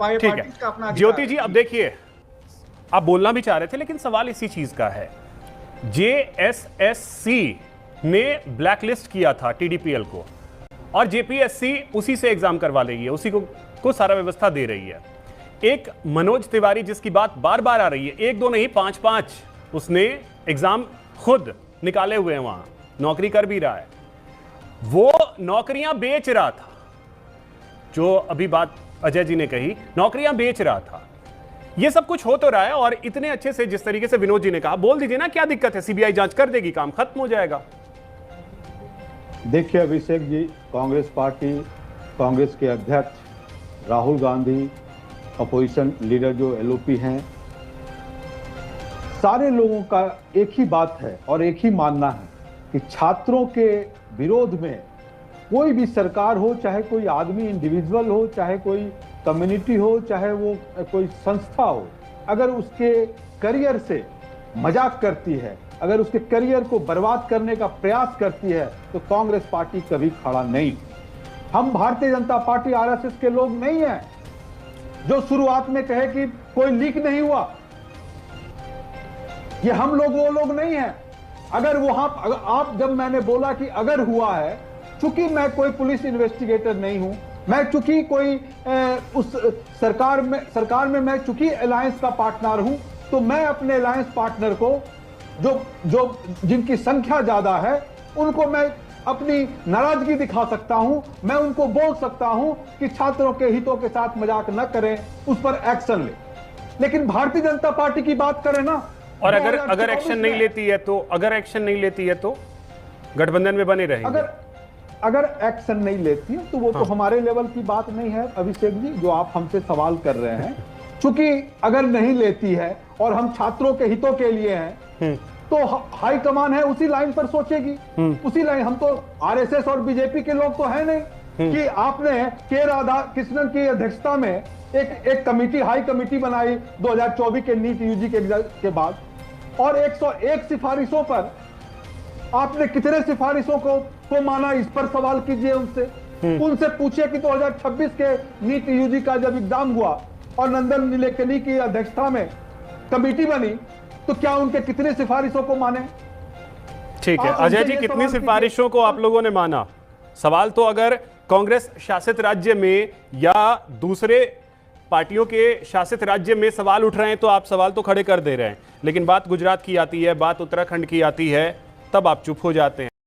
ठीक है ज्योति जी, अब देखिए आप बोलना भी चाह रहे थे लेकिन सवाल इसी चीज का है। जेएसएससी ने ब्लैकलिस्ट किया था टीडीपीएल को और जेपीएससी उसी से एग्जाम करवा रही है, उसी को सारा व्यवस्था दे रही है। एक मनोज तिवारी जिसकी बात बार बार आ रही है, एक दो नहीं 5-5 उसने एग्जाम खुद निकाले हुए हैं, वहां नौकरी कर भी रहा है, वो नौकरियां बेच रहा था। जो अभी बात अजय जी ने कही, नौकरियां बेच रहा था। ये सब कुछ हो तो रहा है और इतने अच्छे से जिस तरीके से विनोद जी ने कहा, बोल दीजिए ना क्या दिक्कत है, सीबीआई जांच कर देगी, काम खत्म हो जाएगा। देखिए अभिषेक जी, कांग्रेस पार्टी, कांग्रेस के अध्यक्ष राहुल गांधी, अपोजिशन लीडर जो एलओपी हैं, सारे लोगों का एक ही बात है और एक ही मानना है कि छात्रों के विरोध में कोई भी सरकार हो, चाहे कोई आदमी इंडिविजुअल हो, चाहे कोई कम्युनिटी हो, चाहे वो कोई संस्था हो, अगर उसके करियर से मजाक करती है, अगर उसके करियर को बर्बाद करने का प्रयास करती है, तो कांग्रेस पार्टी कभी खड़ा नहीं। हम भारतीय जनता पार्टी आरएसएस के लोग नहीं हैं जो शुरुआत में कहे कि कोई लीक नहीं हुआ। ये हम लोग वो लोग नहीं हैं। अगर आप जब मैंने बोला कि अगर हुआ है, चूंकि मैं कोई पुलिस इन्वेस्टिगेटर नहीं हूं, मैं चूंकि कोई उस सरकार में मैं चूंकि अलायंस का पार्टनर हूं, तो मैं अपने अलायंस पार्टनर को जो जिनकी संख्या ज्यादा है उनको मैं अपनी नाराजगी दिखा सकता हूं, मैं उनको बोल सकता हूं कि छात्रों के हितों के साथ मजाक न करें, उस पर एक्शन ले। लेकिन भारतीय जनता पार्टी की बात करें ना, और अगर एक्शन नहीं लेती है तो गठबंधन में बने रहेंगे। अगर एक्शन नहीं लेती है तो वो तो हमारे लेवल की बात नहीं है अभिषेक जी, जो आप हमसे सवाल कर रहे हैं। चूंकि अगर नहीं लेती है और हम छात्रों के हितों के लिए हैं, तो हाई कमान है उसी लाइन पर सोचेगी, उसी लाइन। हम तो आरएसएस और बीजेपी के लोग तो है नहीं कि आपने के राधा कृष्णन की अध्यक्षता में एक कमेटी, हाई कमेटी बनाई 2024 के नीट यूजी के बाद, और 101 सिफारिशों पर आपने कितने सिफारिशों को माना, इस पर सवाल कीजिए उनसे पूछिए कि 2026 के नीट यूजी का जब एग्जाम हुआ और नंदन नीलेकनी की अध्यक्षता में कमेटी बनी, तो क्या उनके कितने सिफारिशों को माने? ठीक है अजय जी, कितनी सिफारिशों को आप लोगों ने माना? सवाल तो अगर कांग्रेस शासित राज्य में या दूसरे पार्टियों के शासित राज्य में सवाल उठ रहे हैं तो आप सवाल तो खड़े कर दे रहे हैं, लेकिन बात गुजरात की आती है, बात उत्तराखंड की आती है, तब आप चुप हो जाते हैं।